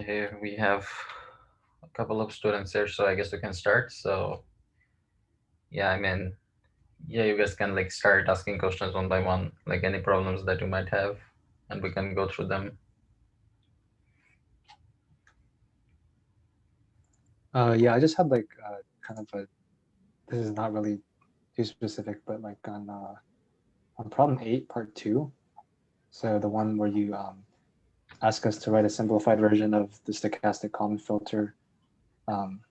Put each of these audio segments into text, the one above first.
Here we have a couple of students here, so I guess we can start. So yeah, yeah, you guys can like start asking questions one by one, like any problems that you might have, and we can go through them. Yeah, I just had like kind of a, this is not really too specific, but like on problem 8, part 2. So the one where you ask us to write a simplified version of the stochastic Kalman filter, um,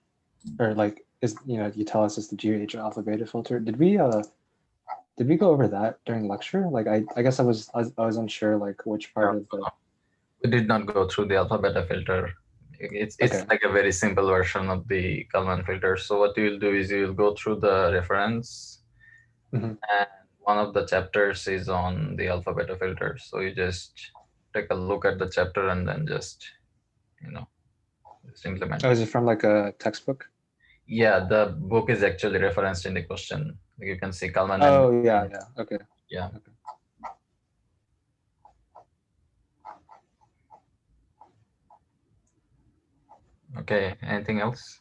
or like is you tell us it's the GH alpha beta filter. Did we go over that during lecture? Like I guess I was unsure like which No, part of the. we did not go through the alpha beta filter. It's Okay. like a very simple version of the Kalman filter. So what you will do is you will go through the reference, Hmm. and one of the chapters is on the alpha beta filter. So you just take a look at the chapter and then you know just implement Oh, it. is it from like a textbook? Yeah, the book is actually referenced in the question. Like you can see Kalman and Oh yeah, yeah. Okay. yeah. Okay. Okay. Anything else?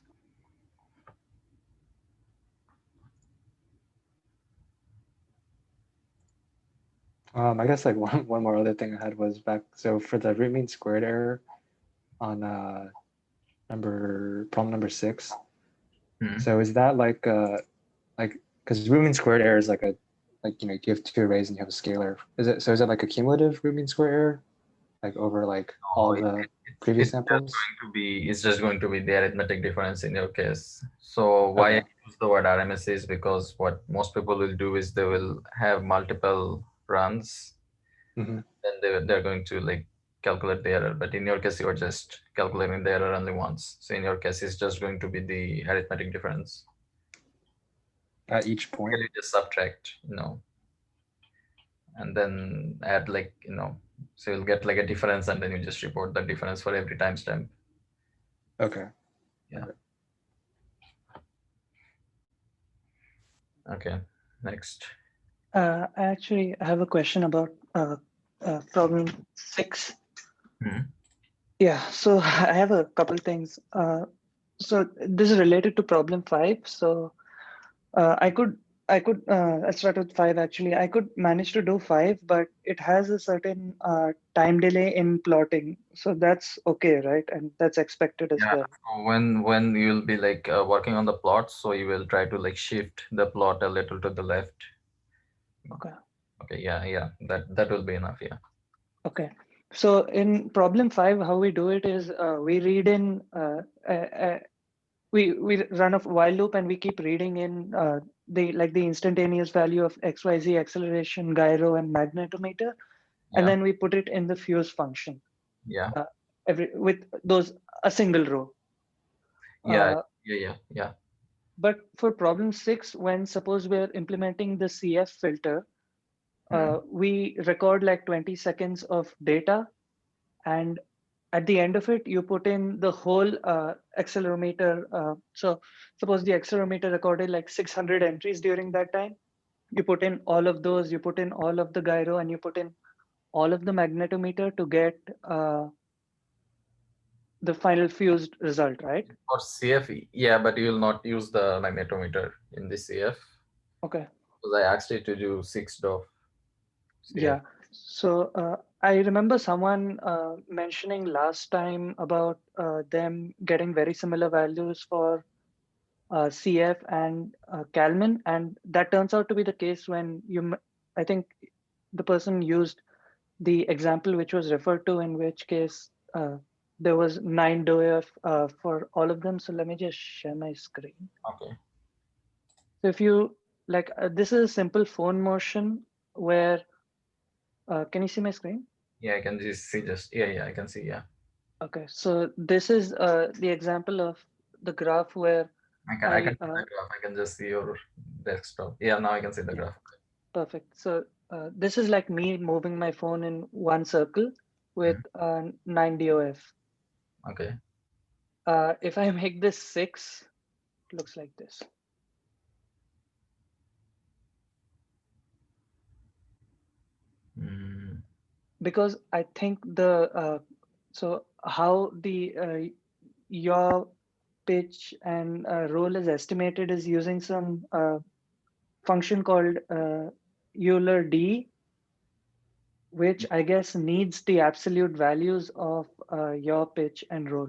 I guess like one more other thing I had was back. So for the root mean squared error on problem number 6. Hmm. So is that like because root mean squared error is like a like you have two arrays and you have a scalar. Is it like a cumulative root mean square error like over like No, all the previous samples? it's just going to be the arithmetic difference in your case. So why I Okay. use the word RMS is because what most people will do is they will have multiple runs, Hmm. then they're going to like calculate the error. But in your case, you're just calculating the error only once. So in your case, it's just going to be the arithmetic difference. At each point. You just subtract, and then add like so you'll get like a difference, and then you just report the difference for every timestamp. Okay. Yeah. Okay. Next. I actually have a question about problem 6. Hmm. Yeah, so I have a couple things. So this is related to problem 5. So I could let's start with 5 actually. I could manage to do 5, but it has a certain time delay in plotting. So that's okay, right? And that's expected as Yeah. well. So when you'll be like working on the plot, so you will try to like shift the plot a little to the left. Okay. Okay. Yeah. Yeah. That will be enough. Yeah. Okay. So in problem 5, how we do it is we read in we run a while loop and we keep reading in the instantaneous value of xyz acceleration, gyro, and magnetometer, and Yeah. then we put it in the fuse function Yeah. uh, every with those a single row. Yeah. Uh, Yeah. Yeah. Yeah. but for problem 6, when suppose we're implementing the CF filter, Hmm. we record like 20 seconds of data, and at the end of it you put in the whole accelerometer. So suppose the accelerometer recorded like 600 entries during that time. You put in all of those, you put in all of the gyro, and you put in all of the magnetometer to get the final fused result, right? For CF, yeah, but you will not use the magnetometer in the CF Okay. because I asked you to do 6 DOF CF. Yeah. So I remember someone mentioning last time about them getting very similar values for CF and Kalman, and that turns out to be the case when I think the person used the example which was referred to, in which case there was 9 DOF for all of them. So let me just share my screen. Okay. So if you like, this is a simple phone motion where, can you see my screen? Yeah, I can just see yeah, yeah, I can see, yeah. Okay, so this is the example of the graph where I can I see the graph. I can just see your desktop. Yeah, now I can see the yeah, graph. perfect. So this is like me moving my phone in one circle with Hmm. 9 DOF. Okay. If I make this 6, it looks like this. Mm. Because I think the So how the your pitch and roll is estimated is using some function called Euler D, which I guess needs the absolute values of your pitch and roll.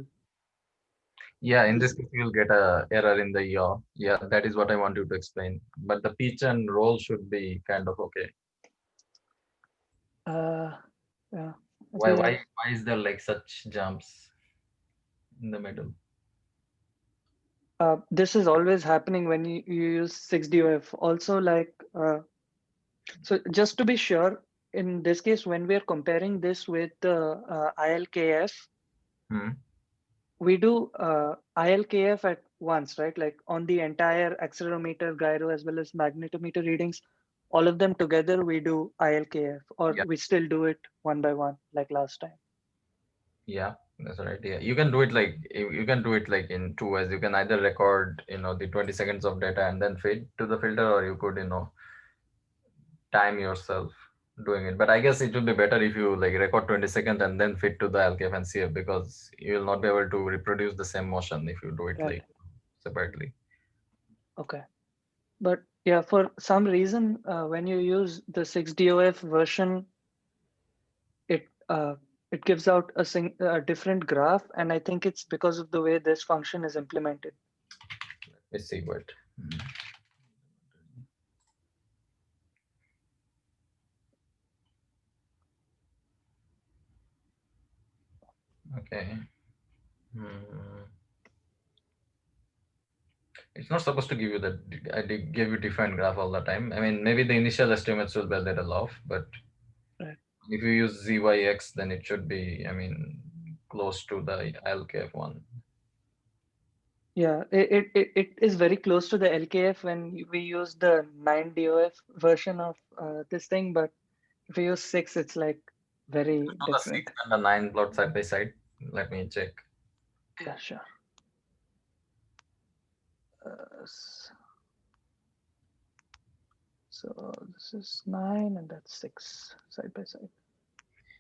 Yeah, in this This, case, you'll get a error in the yaw. Yeah, that is what I want you to explain. But the pitch and roll should be kind of okay. uh, yeah, Why, the, why, why is there like such jumps in the middle? this is always happening when you use 6DOF. Also, so just to be sure, in this case, when we are comparing this with the ILKF, Hmm. we do ILKF at once, right? Like on the entire accelerometer, gyro, as well as magnetometer readings, all of them together, we do ILKF, or Yeah, we still do it one by one, like last time. yeah, that's right. Yeah, you can do it like you can do it like in two ways. You can either record, the 20 seconds of data and then feed to the filter, or you could, time yourself doing it. But I guess it would be better if you like record 20 seconds and then fit to the LKF and CF, because you will not be able to reproduce the same motion if you do it Right. like separately. Okay. But yeah, for some reason, when you use the 6DOF version, it it gives out a different graph, and I think it's because of the way this function is implemented. Let's see what. Okay. Hmm. It's not supposed to give you that. I did give you defined graph all the time. I mean, maybe the initial estimates will be a little off, but Right. if you use ZYX, then it should be, I mean, close to the LKF one. Yeah, it is very close to the LKF when we use the 9DOF version of this thing, but if we use 6, it's like very So the different. 6 and the 9 plot side by side. Let me check. Yeah, sure. S- so this is 9 and that's 6 side by side.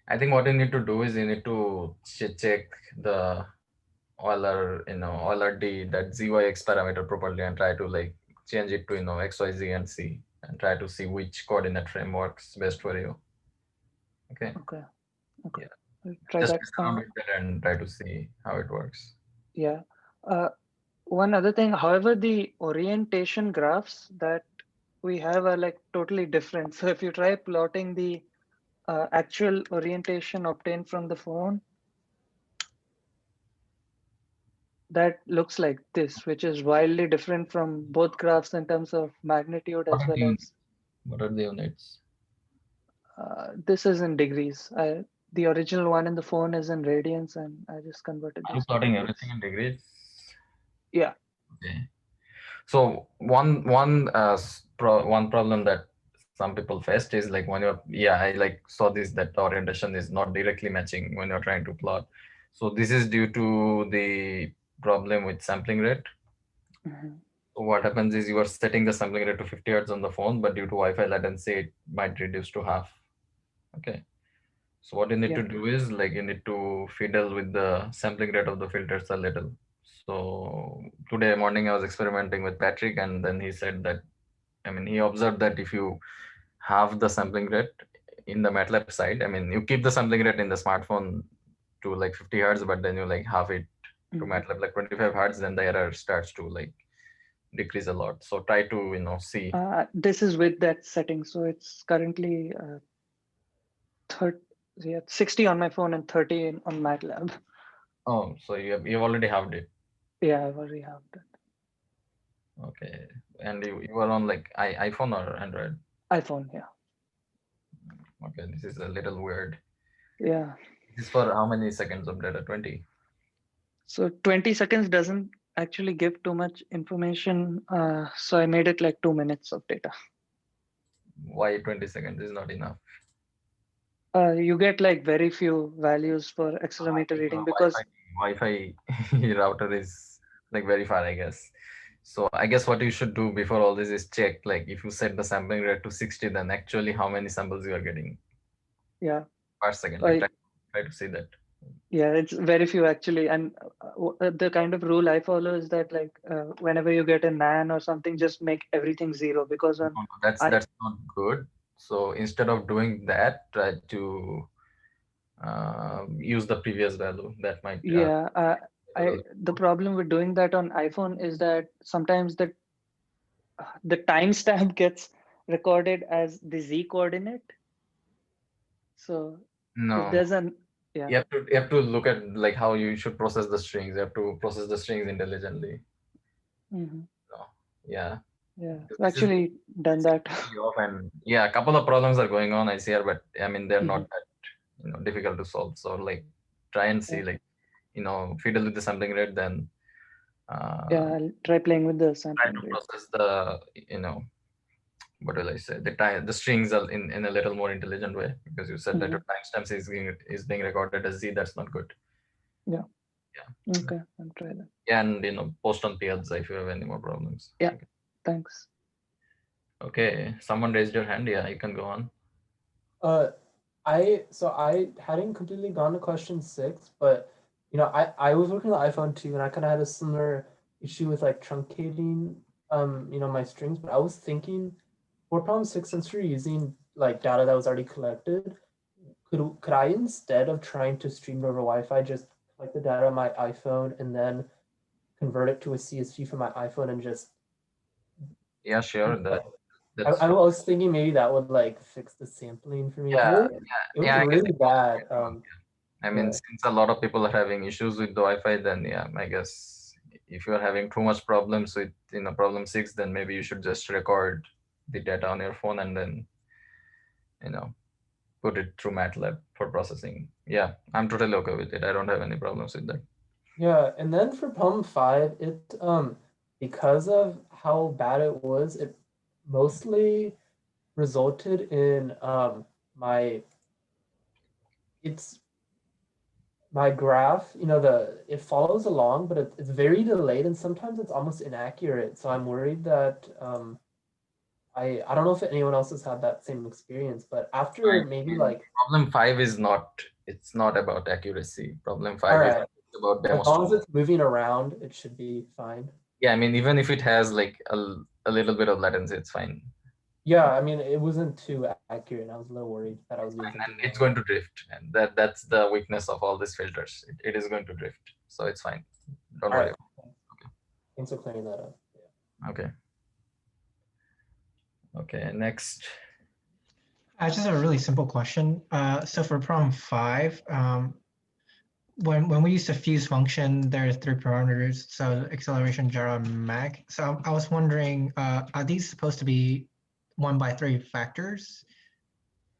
I think what you need to do is you need to check the Euler D, that ZYX parameter properly, and try to like change it to, XYZ and C, and try to see which coordinate frame works best for you. Okay. Okay, okay. Yeah. I'll try Just that. mess around with that and try to see how it works. Yeah. Uh, One other thing, however, the orientation graphs that we have are like totally different. So if you try plotting the actual orientation obtained from the phone, that looks like this, which is wildly different from both graphs in terms of magnitude What as are the well units? as What are the units? this is in degrees. The original one in the phone is in radians, and I just converted Are you this to plotting everything degrees. in degrees? Yeah. Okay. So one problem that some people faced is like when you're, yeah, I like saw this, that the orientation is not directly matching when you're trying to plot. So this is due to the problem with sampling rate. Mhm. So what happens is you are setting the sampling rate to 50 hertz on the phone, but due to Wi-Fi latency, it might reduce to half. Okay. So what you need to Yeah. do is like you need to fiddle with the sampling rate of the filters a little. So today morning I was experimenting with Patrick, and then he said that, I mean, he observed that if you have the sampling rate in the MATLAB side, I mean, you keep the sampling rate in the smartphone to like 50 hertz, but then you like halve it to Mhm. MATLAB like 25 hertz, then the error starts to like decrease a lot. So try to, see. This is with that setting, so it's currently 30, yeah, 60 on my phone and 30 on MATLAB. Oh, so you've already halved it. Yeah, I've already have that. Okay. And you are on like iPhone or Android? iPhone, yeah. Okay, this is a little weird. Yeah. This is for how many seconds of data? 20. So 20 seconds doesn't actually give too much information. So I made it like 2 minutes of data. Why 20 seconds is not enough? You get like very few values for I accelerometer think reading your because, Wi-Fi router is like very far, I guess. So I guess what you should do before all this is check, like if you set the sampling rate to 60, then actually how many samples you are getting yeah, per second. Like I try to see that. Yeah, it's very few actually. And the kind of rule I follow is that like whenever you get a nan or something, just make everything zero because No, on no, that's I that's not good. So instead of doing that, try to use the previous value. That might yeah I will- the problem with doing that on iPhone is that sometimes the timestamp gets recorded as the Z coordinate. So if no, no. there's an yeah. You have to look at like how you should process the strings. You have to process the strings intelligently. Mhm. No. Yeah. Yeah, I've This is actually done that. me off, and yeah, a couple of problems are going on I see here, but I mean they're not Mhm. that difficult to solve. So like try and see Yeah, like fiddle with the sampling rate, then yeah, uh, I'll try playing with the try sampling to rate. process the what will I say, the strings are in a little more intelligent way, because you said that your Mhm. timestamps is being recorded as Z. That's not good. Yeah, Yeah. okay, I'll try that. Yeah, and post on Piazza if you have any more problems. Yeah, Okay. thanks. Okay, someone raised your hand. Yeah, you can go on. Uh, I hadn't completely gone to question 6, but I was working on the iPhone too, and I kind of had a similar issue with like truncating my strings. But I was thinking for problem 6, since you're using like data that was already collected, could I, instead of trying to stream it over Wi-Fi, just collect the data on my iPhone and then convert it to a CSV from my iPhone and just Yeah, sure. That's I was thinking maybe that would like fix the sampling for me. yeah, It was yeah. I guess really it goes bad. quite well. I mean, Yeah. since a lot of people are having issues with the Wi-Fi, then yeah, I guess if you are having too much problems with problem 6, then maybe you should just record the data on your phone and then you know put it through MATLAB for processing. Yeah, I'm totally okay with it. I don't have any problems with that. Yeah, and then for problem 5, it because of how bad it was, it mostly resulted in my it's my graph, it follows along, but it's very delayed and sometimes it's almost inaccurate. So I'm worried that I don't know if anyone else has had that same experience, but I after maybe mean, like, problem 5 is not. It's not about accuracy. Problem all 5 is right, about as long as demonstration. it's moving around, it should be fine. Yeah, I mean, even if it has like a little bit of latency, it's fine. Yeah, I mean, it wasn't too accurate. I was a little worried that I was doing And something it's wrong. going to drift, and that's the weakness of all these filters. It is going to drift, so it's fine. Don't All worry. right, thanks for clearing that up. Yeah. Okay. Okay, next. Just a really simple question. So for problem 5, when we use the fuse function, there are 3 parameters, so acceleration, gyro, and mag. So I was wondering, are these supposed to be 1 by 3 factors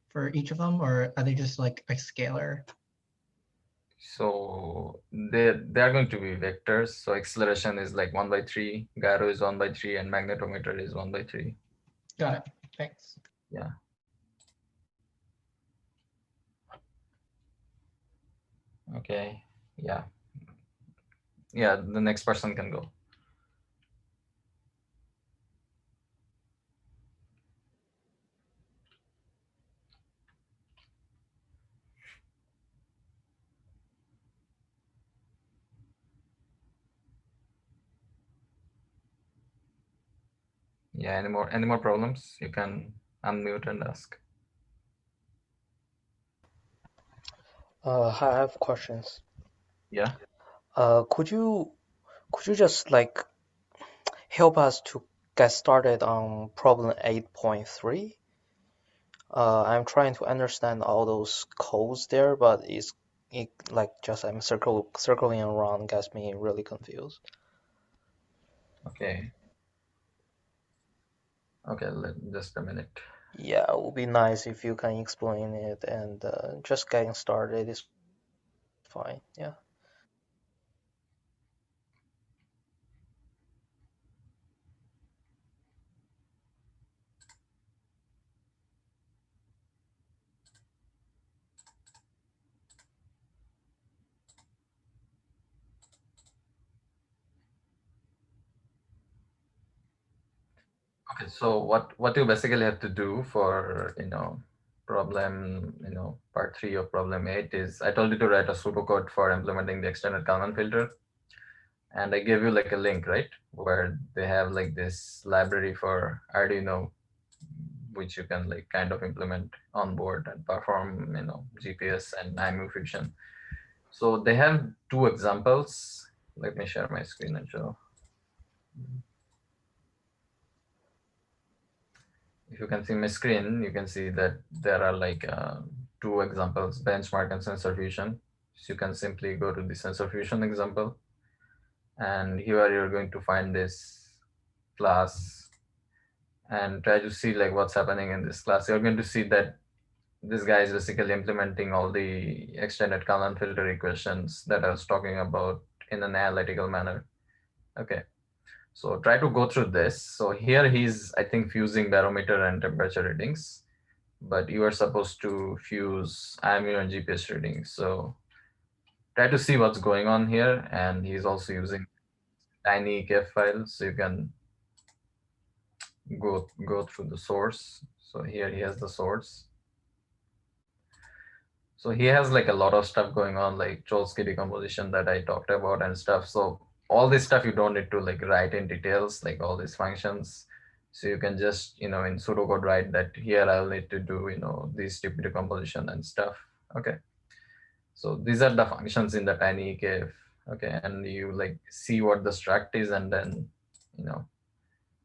for each of them, or are they just like a scalar? So they are going to be vectors. So acceleration is like 1/3, gyro is 1/3, and magnetometer is 1/3. Got it. Thanks. Yeah. Okay. Yeah. Yeah. The next person can go. Yeah. Any more problems? You can unmute and ask. Hi, I have questions. Yeah. Could you just like help us to get started on problem 8.3? I'm trying to understand all those codes there, but it like just I'm circling around, gets me really confused. Okay. Okay. Just a minute. Yeah, it would be nice if you can explain it, and just getting started is fine. Yeah. Okay. So what you basically have to do for problem, part 3 of problem 8 is I told you to write a pseudocode for implementing the extended Kalman filter. And I gave you like a link, right? Where they have like this library for Arduino, which you can like kind of implement on board and perform, GPS and IMU fusion. So they have 2 examples. Let me share my screen and show. If you can see my screen, you can see that there are like 2 examples, benchmark and sensor fusion. So you can simply go to the sensor fusion example. And here you're going to find this class and try to see like what's happening in this class. You're going to see that this guy is basically implementing all the extended Kalman filter equations that I was talking about in an analytical manner. Okay. So try to go through this. So here he's, I think, fusing barometer and temperature readings, but you are supposed to fuse IMU and GPS readings. So try to see what's going on here. And he's also using tiny EKF files, so you can go through the source. So here he has the source. So he has like a lot of stuff going on, like Cholsky decomposition that I talked about and stuff. So all this stuff you don't need to like write in details, like all these functions. So you can just, in pseudocode write that here I'll need to do, this type decomposition and stuff. Okay. So these are the functions in the tiny EKF. Okay. And you like see what the struct is and then,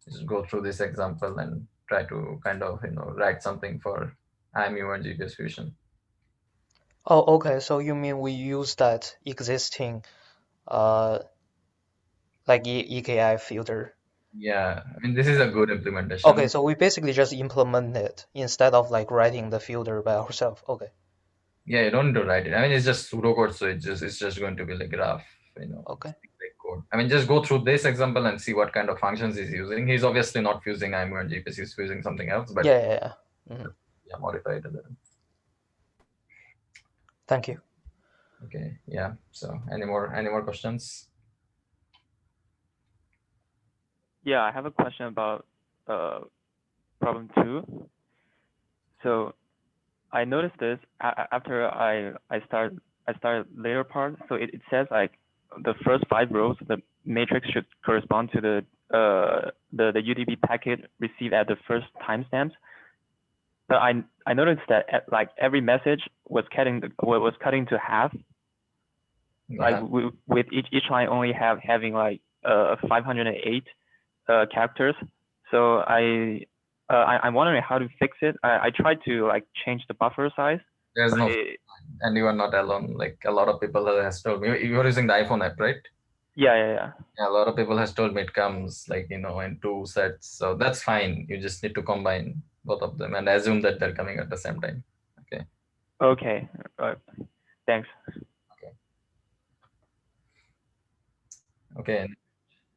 just go through this example and try to kind of, write something for IMU and GPS fusion. Oh, okay. So you mean we use that existing like EKI filter? Yeah, I mean, this is a good implementation. Okay, so we basically just implement it instead of like writing the filter by ourselves. Okay. Yeah, you don't need to write it. I mean, it's just pseudocode, so it's just going to be like rough, Okay. like code. I mean, just go through this example and see what kind of functions he's using. He's obviously not fusing IMU and GPS, he's using something else, but Yeah. Mhm. yeah, modify it a little. Thank you. Okay, yeah. So any more questions? Yeah, I have a question about problem 2. So I noticed this after I started later part. So it says like the first 5 rows, the matrix should correspond to the UDP packet received at the first timestamps. But I noticed that like every message was cutting to half. Like with each line only having like 508 characters. So I'm wondering how to fix it. I tried to like change the buffer size. There's no, and you are not alone. Like a lot of people has told me, you are using the iPhone app, right? Yeah. Yeah, a lot of people has told me it comes like, in 2 sets. So that's fine. You just need to combine both of them and assume that they're coming at the same time. Okay. Okay. Thanks. Okay.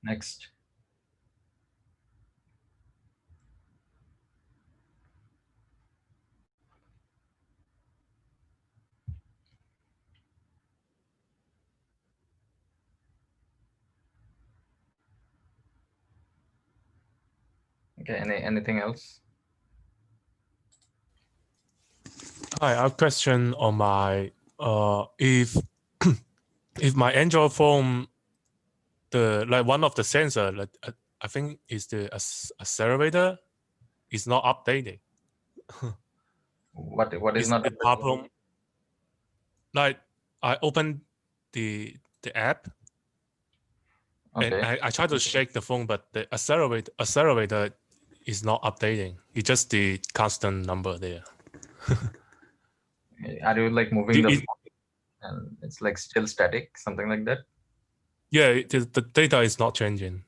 Next. Okay. Anything else? Hi, I have a question on my if if my Android phone, one of the sensor, I think is the accelerator, is not updating. What is not the problem? Like I open the app, okay. and I try to shake the phone, but the accelerator is not updating. It's just the constant number there. Are you like moving the phone and it's like still static, something like that? Yeah, the data is not changing.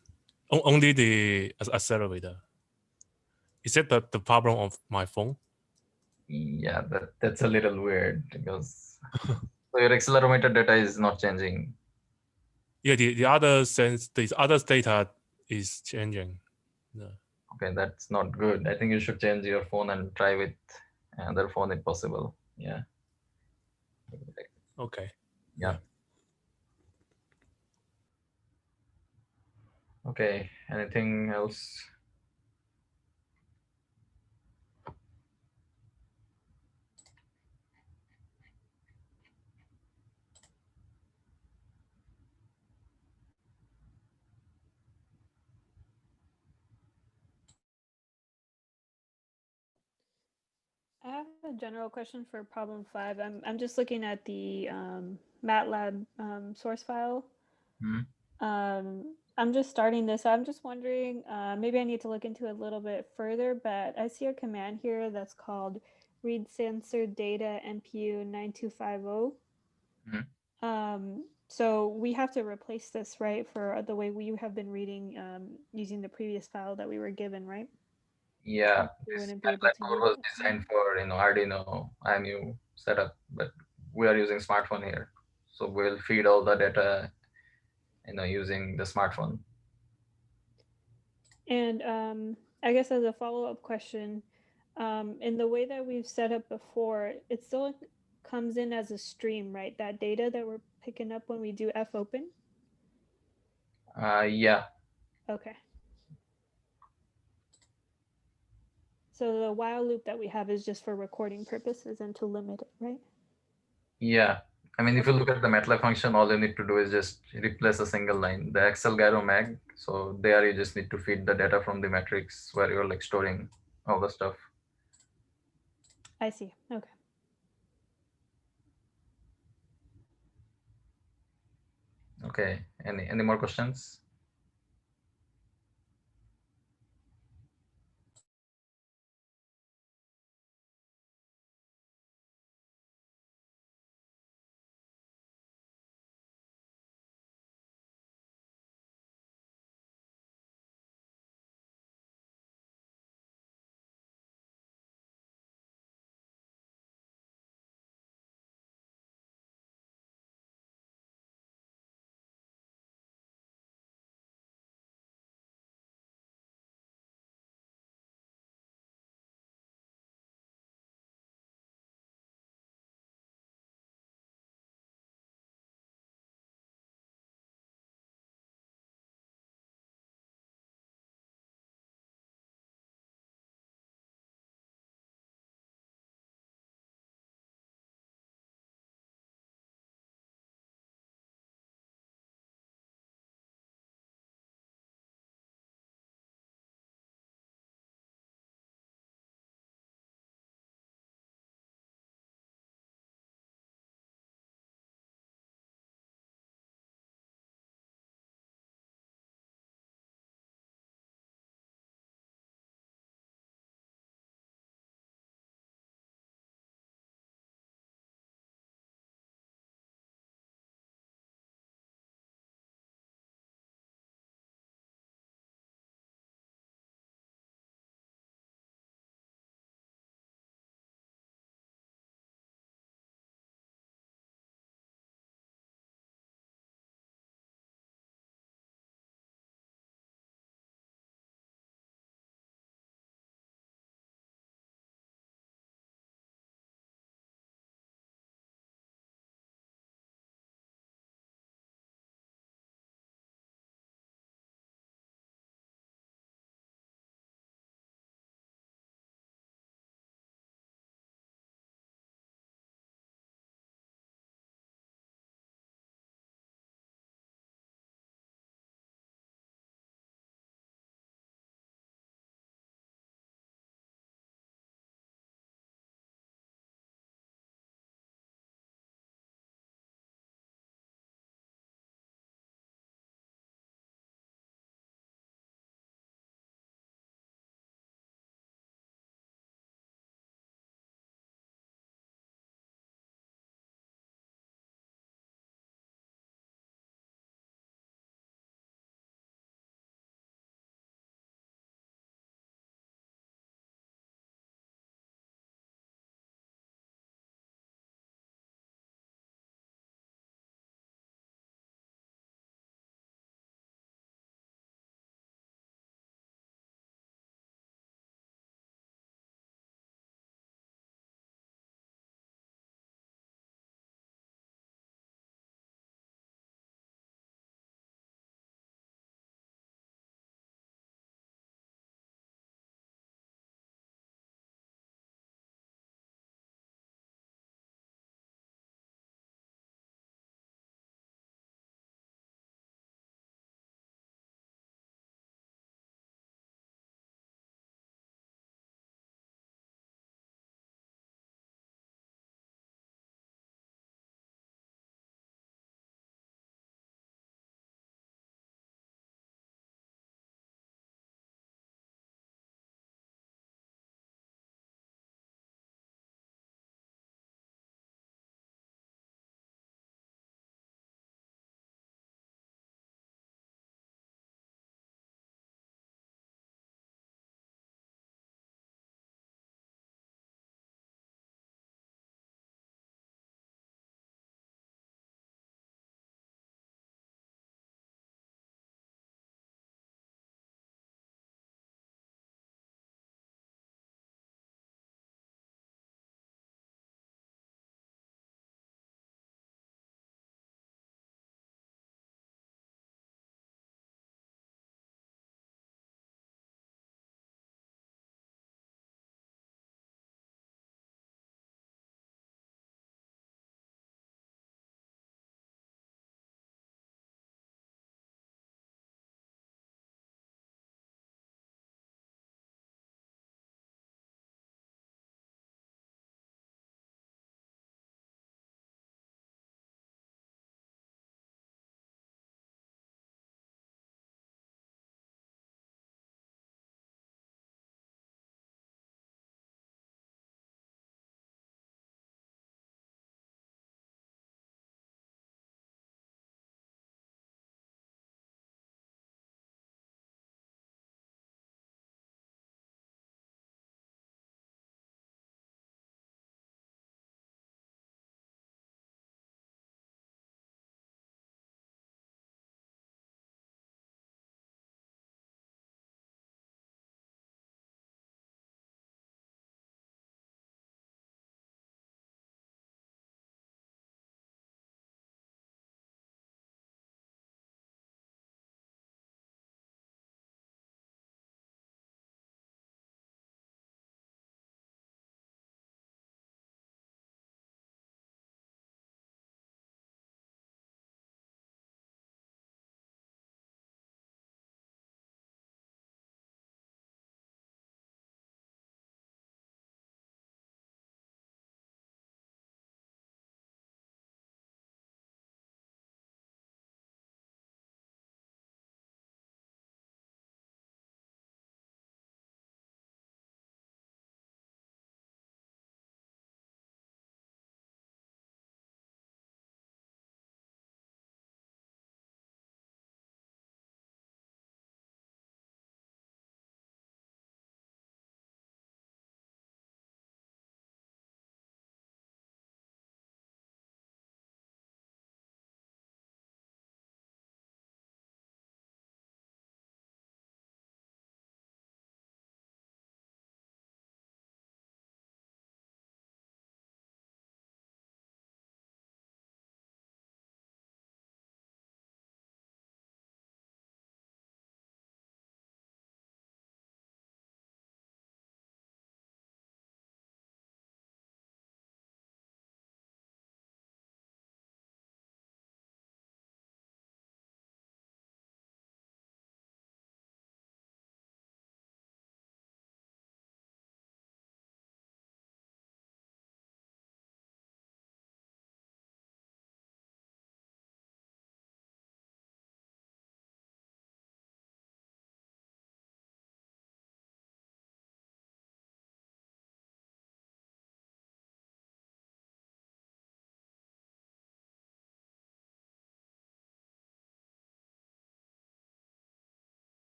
Only the accelerator. Is that the problem of my phone? Yeah, that's a little weird because so your accelerometer data is not changing. Yeah, the other data is changing. Yeah. Okay, that's not good. I think you should change your phone and try with another phone if possible. Yeah. Okay. Yeah. Okay. Anything else? I have a general question for problem 5. I'm just looking at the MATLAB source file. Mhm. I'm just starting this. I'm just wondering, maybe I need to look into it a little bit further, but I see a command here that's called read sensor data NPU 9250. So we have to replace this, right, for the way we have been reading using the previous file that we were given, right? Yeah, We this wouldn't be able MATLAB to code use was it. designed for Arduino IMU setup, but we are using smartphone here, so we'll feed all the data using the smartphone. And I guess as a follow-up question, in the way that we've set up before, it still comes in as a stream, right? That data that we're picking up when we do fopen? Yeah. Okay. So the while loop that we have is just for recording purposes and to limit it, right? Yeah. I mean, if you look at the MATLAB function, all you need to do is just replace a single line, the Excel gyro mag. So there you just need to feed the data from the matrix where you're like storing all the stuff. I see. Okay. Okay. Any more questions?